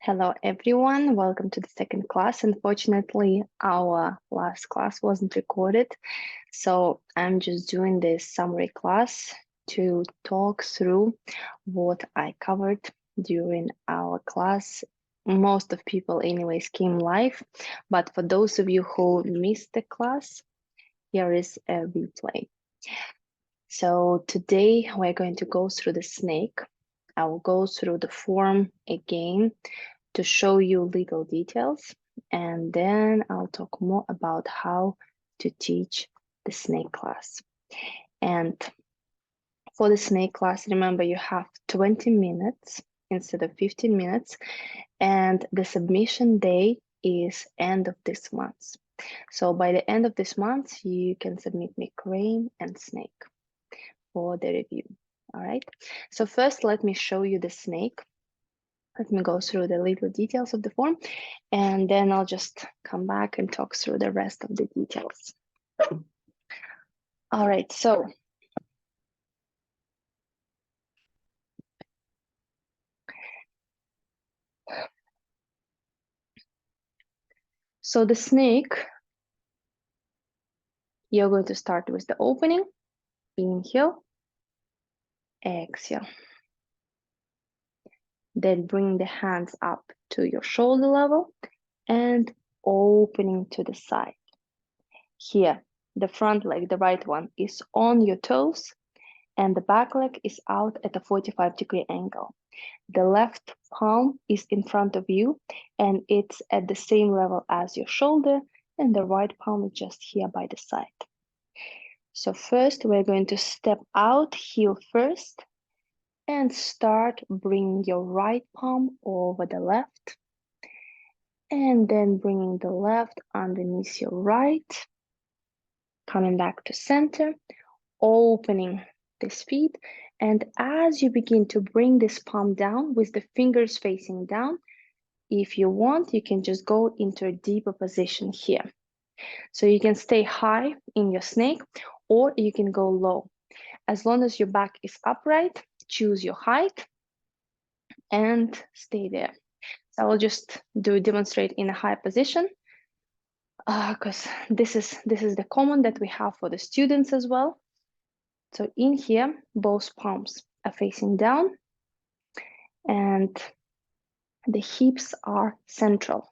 Hello, everyone. Welcome to the second class. Unfortunately, our last class wasn't recorded, so I'm just doing this summary class to talk through what I covered during our class. Most of people anyways came live, but for those of you who missed the class, here is a replay. So today we're going to go through the snake. I will go through the form again to show you legal details, and then I'll talk more about how to teach the snake class. And for the snake class, remember you have 20 minutes instead of 15 minutes, and the submission day is end of this month. So by the end of this month, you can submit me crane and snake for the review. All right, so first let me show you the snake. Let me go through the legal details of the form, and then I'll just come back and talk through the rest of the details. All right, so the snake, you're going to start with the opening, inhale, exhale. Then bring the hands up to your shoulder level and opening to the side. Here, the front leg, the right one, is on your toes, and the back leg is out at a 45-degree angle. The left palm is in front of you and it's at the same level as your shoulder, and the right palm is just here by the side. So first we're going to step out, heel first, and start bringing your right palm over the left, and then bringing the left underneath your right, coming back to center, opening this feet. And as you begin to bring this palm down with the fingers facing down, if you want, you can just go into a deeper position here. So you can stay high in your snake, or you can go low. As long as your back is upright, choose your height and stay there. So I will just demonstrate in a high position, because this is the common that we have for the students as well. So in here, both palms are facing down and the hips are central.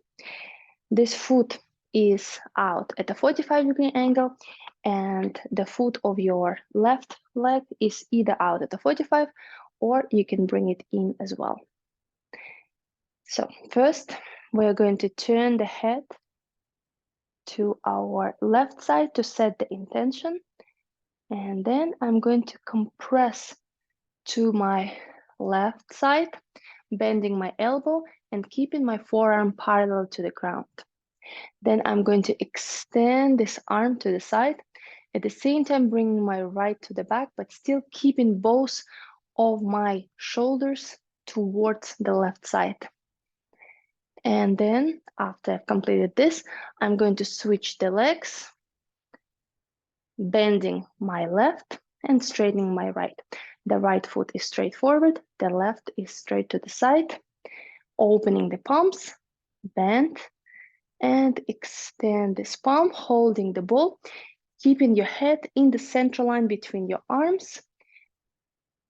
This foot is out at a 45-degree angle, and the foot of your left leg is either out at a 45, or you can bring it in as well. So first, we're going to turn the head to our left side to set the intention, and then I'm going to compress to my left side, bending my elbow and keeping my forearm parallel to the ground. Then I'm going to extend this arm to the side, at the same time bringing my right to the back, but still keeping both of my shoulders towards the left side. And then after I've completed this, I'm going to switch the legs, bending my left and straightening my right. The right foot is straight forward, the left is straight to the side, opening the palms, bend, and extend this palm, holding the ball, keeping your head in the central line between your arms.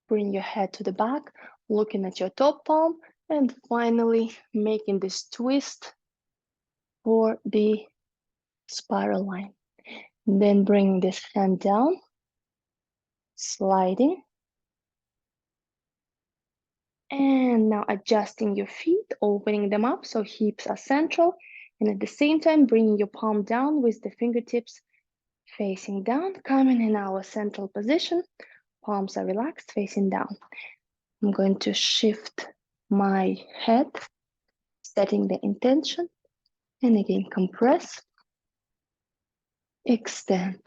Bring your head to the back, looking at your top palm, and finally making this twist for the spiral line. Then bring this hand down, sliding, and now adjusting your feet, opening them up so hips are central, and at the same time bringing your palm down with the fingertips facing down, coming in our central position. Palms are relaxed, facing down. I'm going to shift my head, setting the intention, and again compress, extend,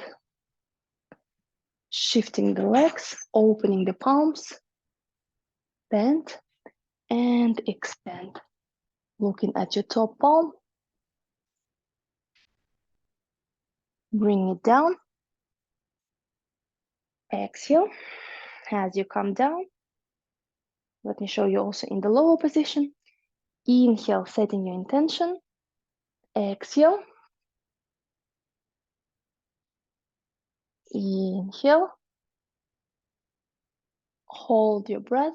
shifting the legs, opening the palms, bend, and extend. Looking at your top palm, bring it down, exhale. As you come down, let me show you also in the lower position. Inhale, setting your intention. Exhale. Inhale. Hold your breath.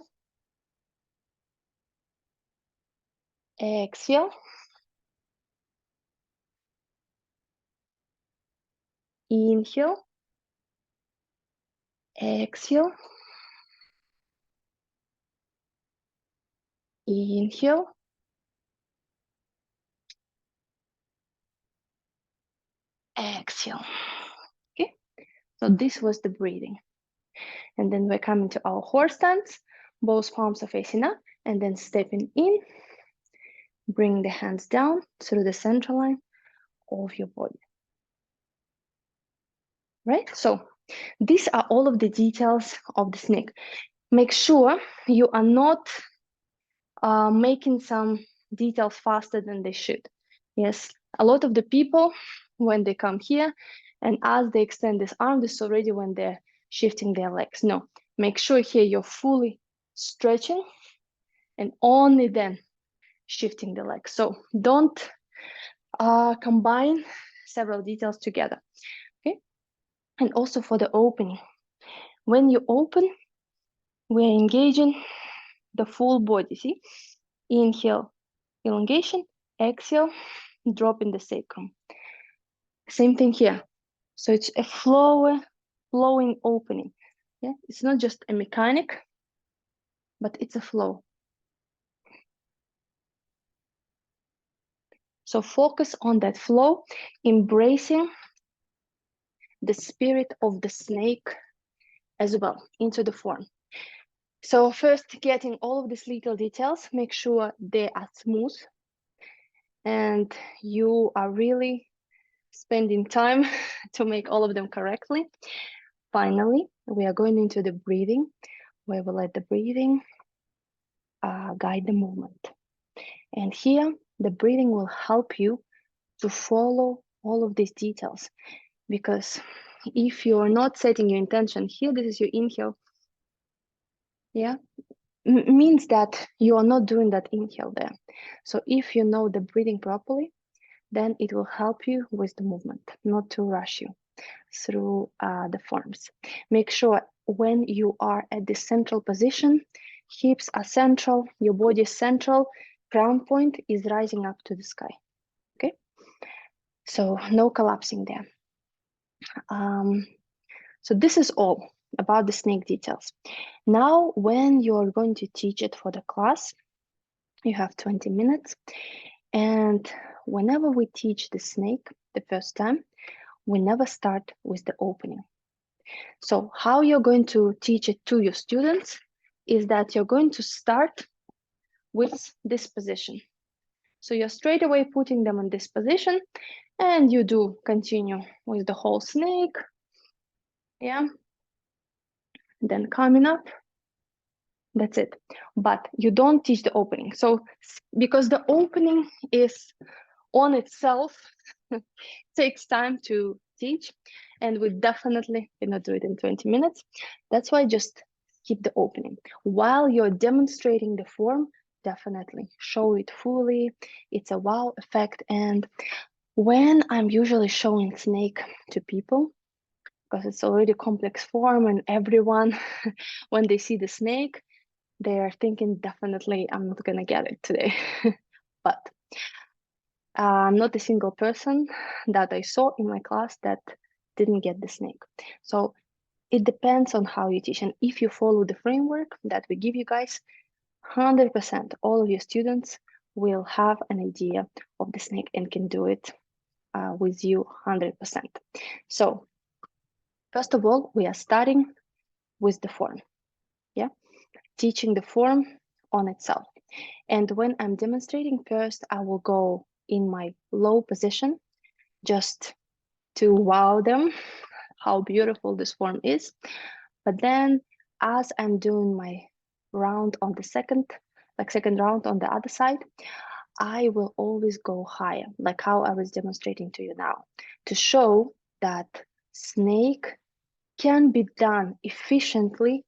Exhale. Inhale. Exhale. Inhale. Exhale. Okay, so this was the breathing. And then we're coming to our horse stance. Both palms are facing up, and then stepping in. Bring the hands down through the center line of your body. Right? So these are all of the details of the snake. Make sure you are not making some details faster than they should. Yes, a lot of the people, when they come here and as they extend this arm, this is already when they're shifting their legs. No, make sure here you're fully stretching and only then shifting the legs. So don't combine several details together. Okay, and also for the opening, when you open, we're engaging the full body. See, inhale, elongation, exhale, drop in the sacrum. Same thing here. So it's a flowing opening. Yeah, it's not just a mechanic, but it's a flow. So focus on that flow, embracing the spirit of the snake as well into the form. So first, getting all of these little details, make sure they are smooth and you are really spending time to make all of them correctly. Finally, we are going into the breathing, where we let the breathing guide the movement. And here, the breathing will help you to follow all of these details. Because if you're not setting your intention here, this is your inhale, yeah, means that you are not doing that inhale there. So if you know the breathing properly, then it will help you with the movement, not to rush you through the forms. Make sure when you are at the central position, hips are central, your body is central, crown point is rising up to the sky. Okay, so no collapsing there. So this is all about the snake details. Now, when you're going to teach it for the class, you have 20 minutes. And whenever we teach the snake the first time, we never start with the opening. So how you're going to teach it to your students is that you're going to start with this position. So you're straight away putting them in this position and you do continue with the whole snake. Yeah. Then coming up. That's it. But you don't teach the opening. So because the opening is on itself, takes time to teach, and we definitely cannot do it in 20 minutes. That's why just keep the opening. While you're demonstrating the form, definitely show it fully. It's a wow effect. And when I'm usually showing snake to people, because it's already complex form and everyone, when they see the snake, they are thinking definitely I'm not gonna get it today. But not a single person that I saw in my class that didn't get the snake. So it depends on how you teach. And if you follow the framework that we give you guys, 100% all of your students will have an idea of the snake and can do it with you 100%. So first of all, we are starting with the form. Yeah, teaching the form on itself. And when I'm demonstrating first, I will go in my low position just to wow them how beautiful this form is. But then as I'm doing my round on the second round on the other side, I will always go higher, like how I was demonstrating to you now, to show that snake can be done efficiently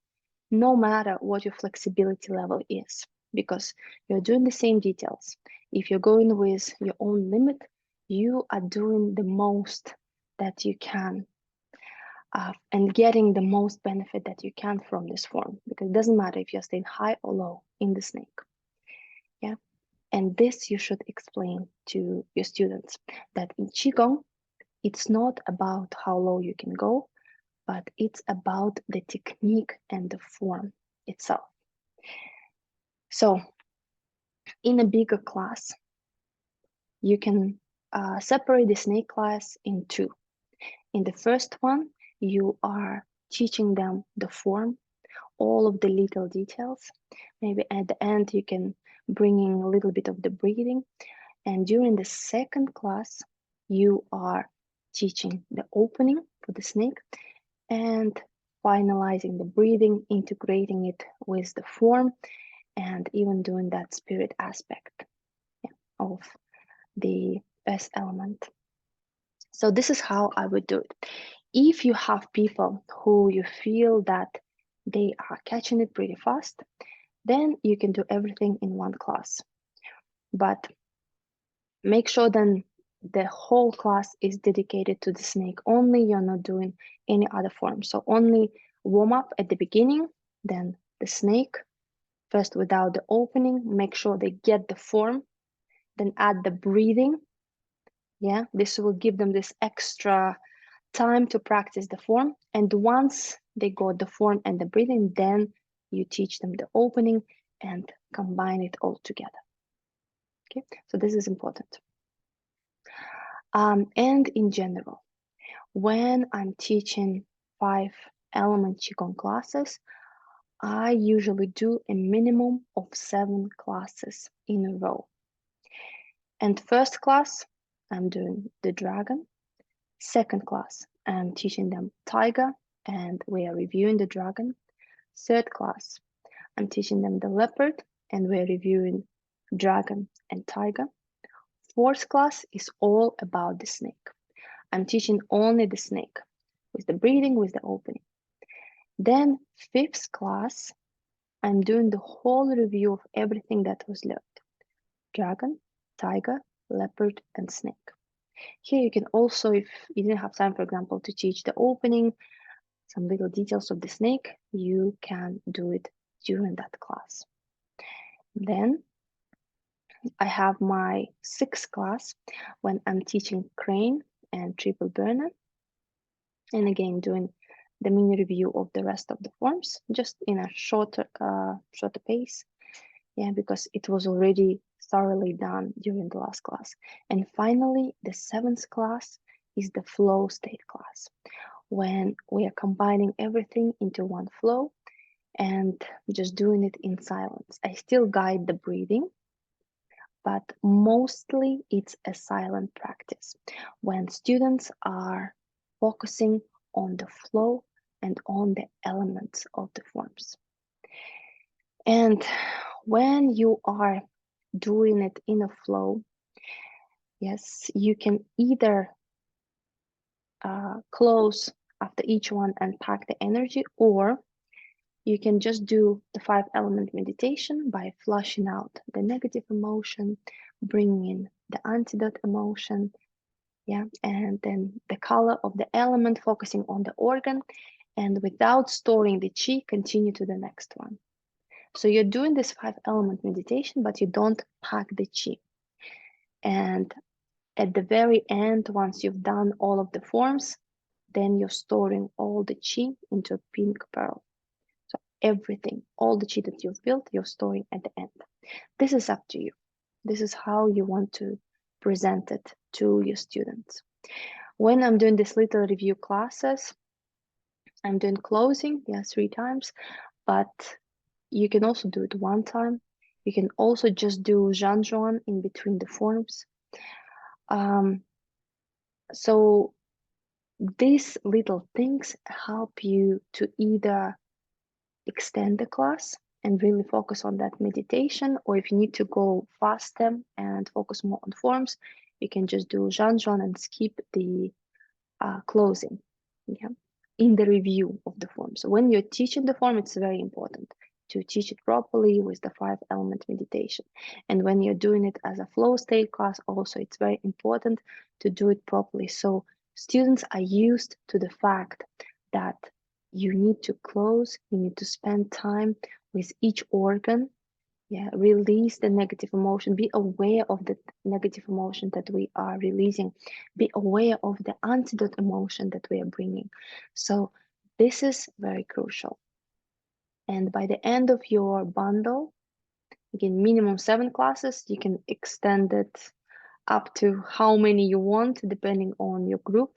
no matter what your flexibility level is. because you're doing the same details. If you're going with your own limit, you are doing the most that you can and getting the most benefit that you can from this form, because it doesn't matter if you're staying high or low in the snake. Yeah. And this you should explain to your students, that in Qigong, it's not about how low you can go, but it's about the technique and the form itself. So in a bigger class, you can separate the snake class in two. In the first one, you are teaching them the form, all of the little details. Maybe at the end, you can bring in a little bit of the breathing. And during the second class, you are teaching the opening for the snake and finalizing the breathing, integrating it with the form, and even doing that spirit aspect of the best element. So this is how I would do it. If you have people who you feel that they are catching it pretty fast, then you can do everything in one class. But make sure then the whole class is dedicated to the snake only. You're not doing any other form. So only warm up at the beginning, then the snake, first without the opening, make sure they get the form, then add the breathing. Yeah, this will give them this extra time to practice the form. And once they got the form and the breathing, then you teach them the opening and combine it all together. Okay, so this is important. And in general, when I'm teaching 5-element Qigong classes, I usually do a minimum of 7 classes in a row. And first class, I'm doing the dragon. Second class, I'm teaching them tiger, and we are reviewing the dragon. Third class, I'm teaching them the leopard, and we're reviewing dragon and tiger. Fourth class is all about the snake. I'm teaching only the snake with the breathing, with the opening. Then fifth class, I'm doing the whole review of everything that was learned. Dragon, tiger, leopard, and snake. Here you can also, if you didn't have time, for example, to teach the opening, some little details of the snake, you can do it during that class. Then I have my sixth class when I'm teaching crane and triple burner. And again, doing the mini review of the rest of the forms, just in a shorter pace. Yeah, because it was already thoroughly done during the last class. And finally, the seventh class is the flow state class, when we are combining everything into one flow and just doing it in silence. I still guide the breathing, but mostly it's a silent practice when students are focusing on the flow and on the elements of the forms. And when you are doing it in a flow, yes, you can either close after each one and pack the energy, or you can just do the 5-element meditation by flushing out the negative emotion, bringing in the antidote emotion, yeah, and then the color of the element, focusing on the organ, and without storing the chi, continue to the next one. So you're doing this 5-element meditation, but you don't pack the chi. And at the very end, once you've done all of the forms, then you're storing all the chi into a pink pearl. So everything, all the chi that you've built, you're storing at the end. This is up to you. This is how you want to present it to your students. When I'm doing this little review classes, I'm doing closing, 3 times, but you can also do it 1 time. You can also just do Zhanzhuan in between the forms. So these little things help you to either extend the class and really focus on that meditation, or if you need to go faster and focus more on forms, you can just do Zhanzhuan and skip the closing, in the review of the form. So when you're teaching the form, it's very important to teach it properly with the 5-element meditation. And when you're doing it as a flow state class, also it's very important to do it properly. So students are used to the fact that you need to close, you need to spend time with each organ. Yeah, release the negative emotion. Be aware of the negative emotion that we are releasing. Be aware of the antidote emotion that we are bringing. So this is very crucial. And by the end of your bundle, again, minimum 7 classes, you can extend it up to how many you want, depending on your group.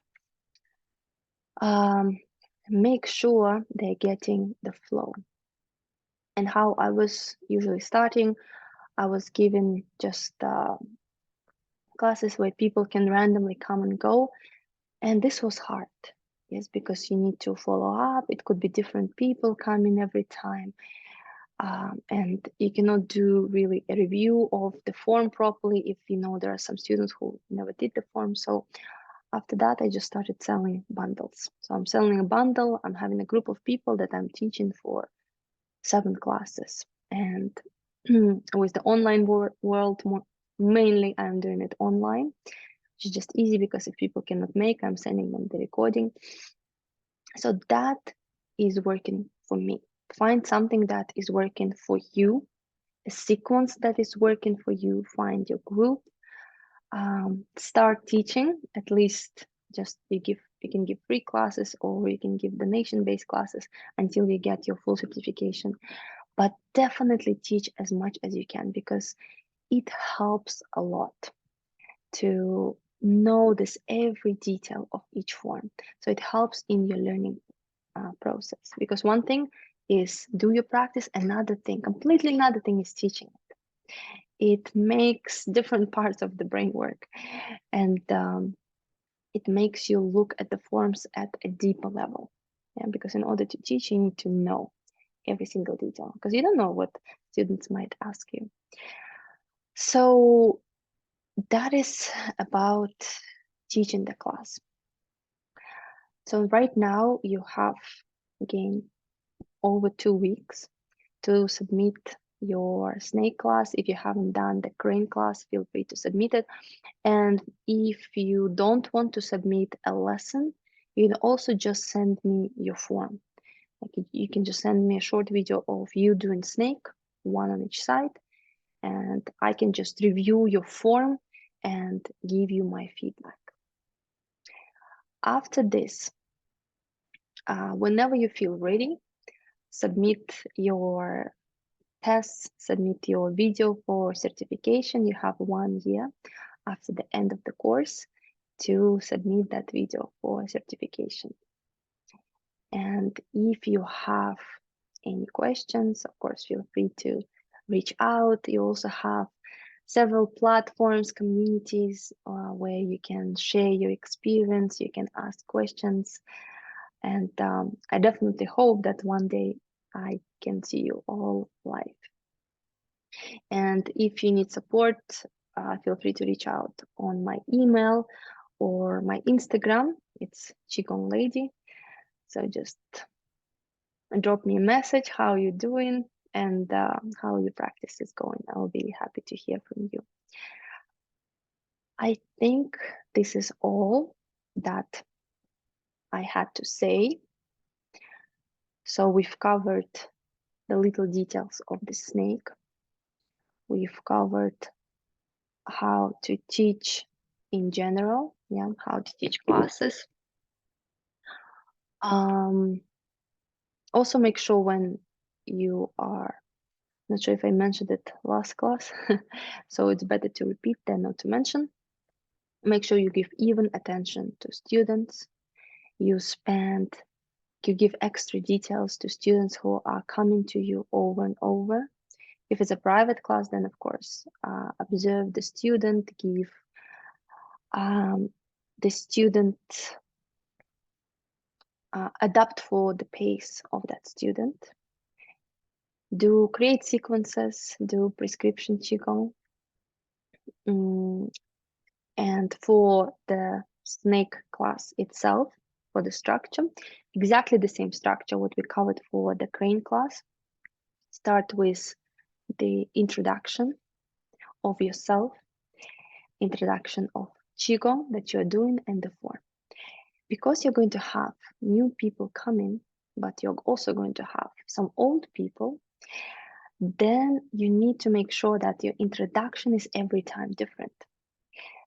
Make sure they're getting the flow. And how I was usually starting, I was given just classes where people can randomly come and go. And this was hard, yes, because you need to follow up. It could be different people coming every time. And you cannot do really a review of the form properly if you know there are some students who never did the form. So after that, I just started selling bundles. So I'm selling a bundle. I'm having a group of people that I'm teaching for 7 classes. And with the online world, mainly I'm doing it online, which is just easy because if people cannot make, I'm sending them the recording. So that is working for me. Find something that is working for you, a sequence that is working for you. Find your group. Start teaching. At least just you can give free classes or you can give donation-based classes until you get your full certification. But definitely teach as much as you can because it helps a lot to know this every detail of each form. So it helps in your learning process, because one thing is do your practice, another thing, completely another thing is teaching it. It makes different parts of the brain work, and it makes you look at the forms at a deeper level. Yeah, because in order to teach, you need to know every single detail, because you don't know what students might ask you. So that is about teaching the class. So right now you have, again, over 2 weeks to submit your snake class. If you haven't done the crane class, feel free to submit it. And if you don't want to submit a lesson, you can also just send me your form. Like you can just send me a short video of you doing snake, one on each side, and I can just review your form and give you my feedback. After this, whenever you feel ready, submit your tests, submit your video for certification. You have 1 year after the end of the course to submit that video for certification. And if you have any questions, of course, feel free to reach out. You also have several platforms, communities where you can share your experience, you can ask questions. And I definitely hope that one day I can see you all live. And if you need support, feel free to reach out on my email or my Instagram. It's Qigong Lady. So just drop me a message, how you doing and how your practice is going. I'll be happy to hear from you. I think this is all that I had to say. So we've covered the little details of the snake. We've covered how to teach in general, yeah, how to teach classes. Also make sure when you are, not sure if I mentioned it last class, so it's better to repeat than not to mention. Make sure you give even attention to students. You give extra details to students who are coming to you over and over. If it's a private class, then of course, observe the student, give the student, adapt for the pace of that student. Do create sequences, do prescription Qigong. And for the snake class itself, for the structure, exactly the same structure what we covered for the crane class. Start with the introduction of yourself, introduction of Qigong that you're doing, and the form. Because you're going to have new people coming, but you're also going to have some old people, then you need to make sure that your introduction is every time different.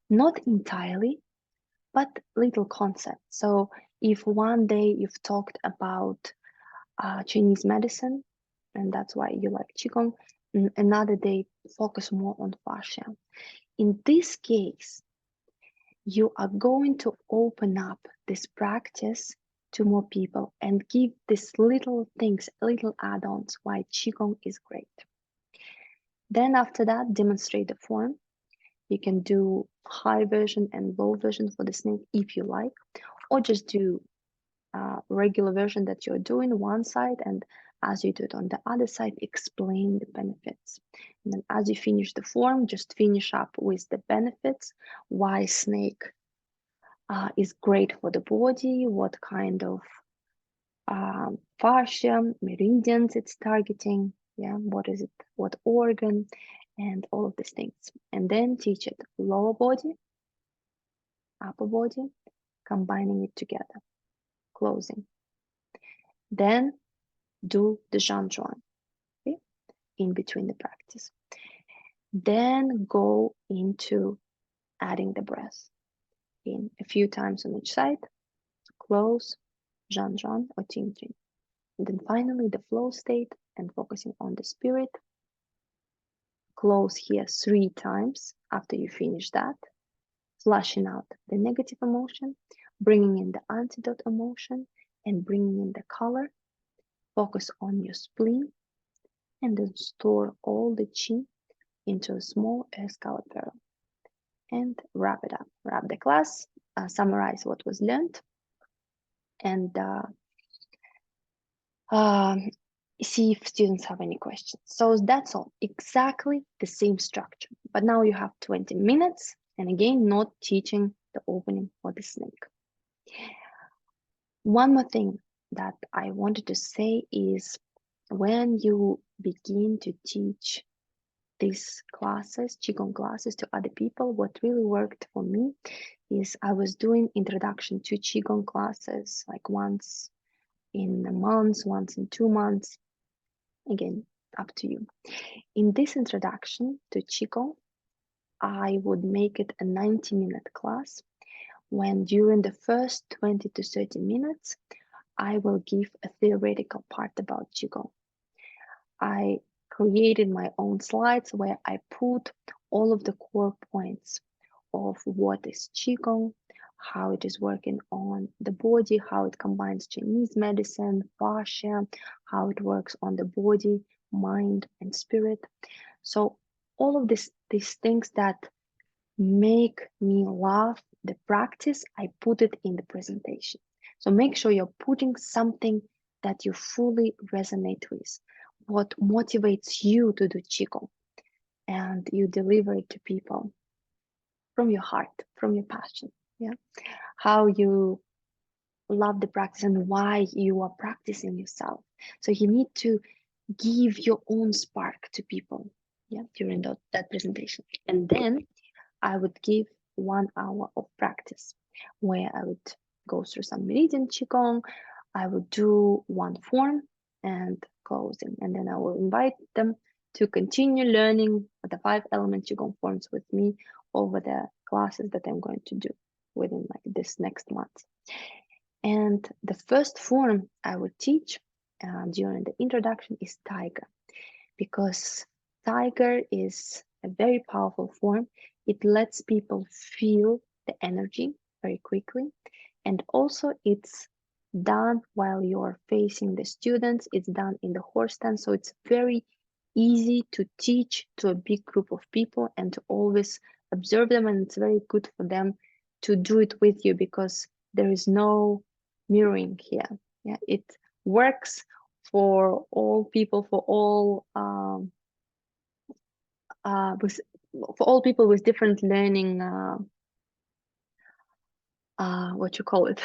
Not entirely, but little concepts. So if one day you've talked about Chinese medicine, and that's why you like Qigong, another day focus more on fascia. In this case, you are going to open up this practice to more people and give these little things, little add-ons why Qigong is great. Then after that, demonstrate the form. You can do high version and low version for the snake if you like, or just do regular version that you're doing one side, and as you do it on the other side, explain the benefits. And then as you finish the form, just finish up with the benefits, why snake is great for the body, what kind of fascia, meridians it's targeting, yeah, what is it, what organ, and all of these things. And then teach it lower body, upper body, combining it together, closing. Then do the Zhanzhuan, okay, in between the practice. Then go into adding the breath in a few times on each side, close, Zhanzhuan or Ting Ting. And then finally the flow state and focusing on the spirit. Close here 3 times after you finish that, flushing out the negative emotion, bringing in the antidote emotion, and bringing in the color. Focus on your spleen, and then store all the chi into a small air-scallop pearl. And wrap it up. Wrap the class, summarize what was learned, and see if students have any questions. So that's all, exactly the same structure. But now you have 20 minutes, and again, not teaching the opening for the snake. One more thing that I wanted to say is when you begin to teach these classes, Qigong classes, to other people, what really worked for me is I was doing introduction to Qigong classes like once in a month, once in 2 months. Again, up to you. In this introduction to Qigong, I would make it a 90-minute class when during the first 20 to 30 minutes, I will give a theoretical part about Qigong. I created my own slides where I put all of the core points of what is Qigong, how it is working on the body, how it combines Chinese medicine, fascia, how it works on the body, mind, and spirit. So all of these things that make me love the practice, I put it in the presentation. So make sure you're putting something that you fully resonate with, what motivates you to do Qigong, and you deliver it to people from your heart, from your passion. Yeah, how you love the practice and why you are practicing yourself. So you need to give your own spark to people, yeah, during that presentation. And then I would give 1 hour of practice where I would go through some meridian Qigong. I would do one form and closing, and then I will invite them to continue learning the 5 element Qigong forms with me over the classes that I'm going to do within like this next month. And the first form I would teach during the introduction is Tiger, because Tiger is a very powerful form. It lets people feel the energy very quickly. And also it's done while you're facing the students. It's done in the horse stance. So it's very easy to teach to a big group of people and to always observe them. And it's very good for them to do it with you because there is no mirroring here. Yeah, it works for all people, for all people with different learning what you call it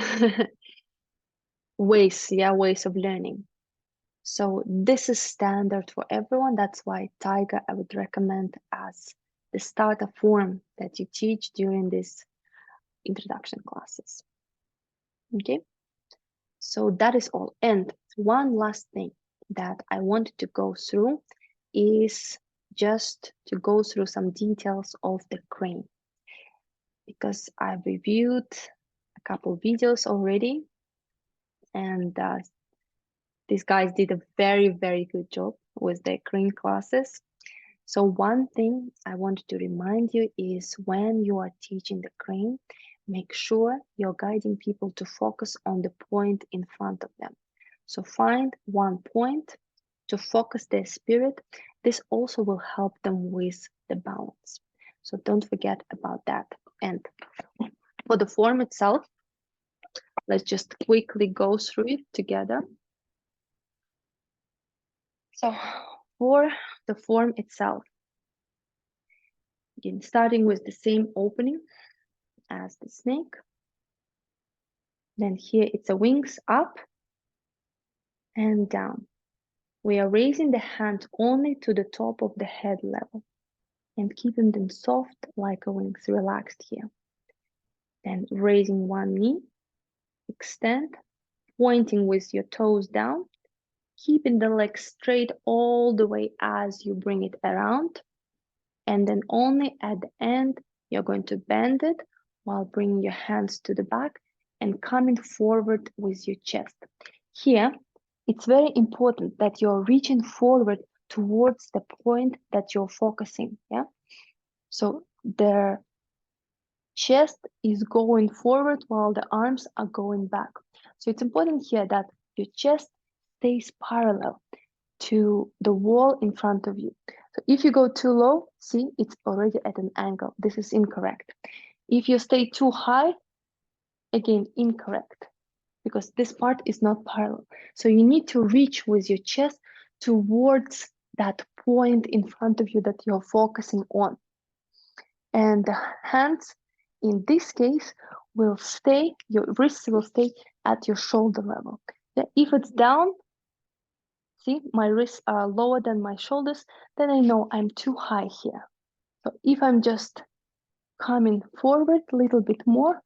ways of learning. So this is standard for everyone. That's why Tiger I would recommend as the starter form that you teach during these introduction classes. Okay, so that is all. And one last thing that I wanted to go through is just to go through some details of the crane, because I've reviewed a couple videos already, and these guys did a very, very good job with their crane classes. So one thing I wanted to remind you is when you are teaching the crane, make sure you're guiding people to focus on the point in front of them. So find one point to focus their spirit. This also will help them with the balance. So don't forget about that. And for the form itself, let's just quickly go through it together. So for the form itself, again, starting with the same opening as the snake. Then here it's a wings up and down. We are raising the hand only to the top of the head level and keeping them soft like a wings, relaxed here. Then raising one knee, extend, pointing with your toes down, keeping the leg straight all the way as you bring it around. And then only at the end, you're going to bend it while bringing your hands to the back and coming forward with your chest. Here, it's very important that you're reaching forward towards the point that you're focusing. Yeah. So the chest is going forward while the arms are going back. So it's important here that your chest stays parallel to the wall in front of you. So if you go too low, see, it's already at an angle. This is incorrect. If you stay too high, again, incorrect, because this part is not parallel. So you need to reach with your chest towards that point in front of you that you're focusing on. And the hands, in this case, will stay, your wrists will stay at your shoulder level. If it's down, see, my wrists are lower than my shoulders, then I know I'm too high here. So if I'm just coming forward a little bit more,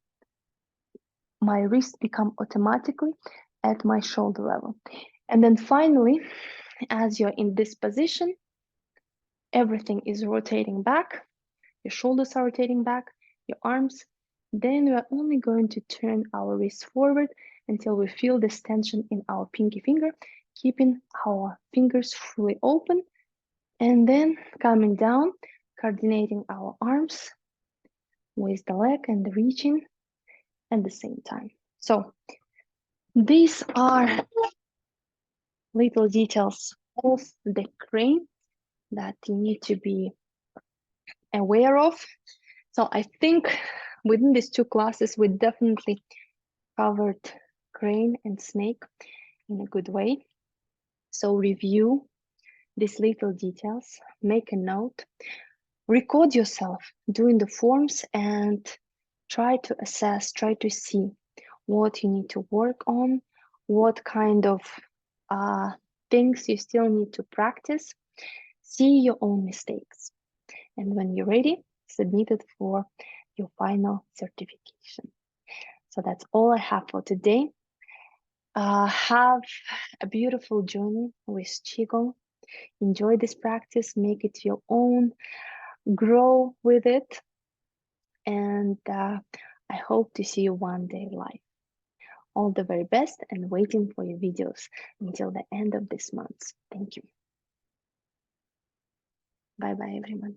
my wrists become automatically at my shoulder level. And then finally, as you're in this position, everything is rotating back, your shoulders are rotating back, your arms. Then we are only going to turn our wrists forward until we feel this tension in our pinky finger, keeping our fingers fully open, and then coming down, coordinating our arms with the leg and the reaching at the same time. So these are little details of the crane that you need to be aware of. So I think within these two classes, we definitely covered crane and snake in a good way. So review these little details, make a note, record yourself doing the forms, and try to assess, try to see what you need to work on, what kind of things you still need to practice. See your own mistakes. And when you're ready, submit it for your final certification. So that's all I have for today. Have a beautiful journey with Qigong. Enjoy this practice, make it your own, grow with it. And I hope to see you one day live. All the very best and waiting for your videos until the end of this month. Thank you. Bye bye, everyone.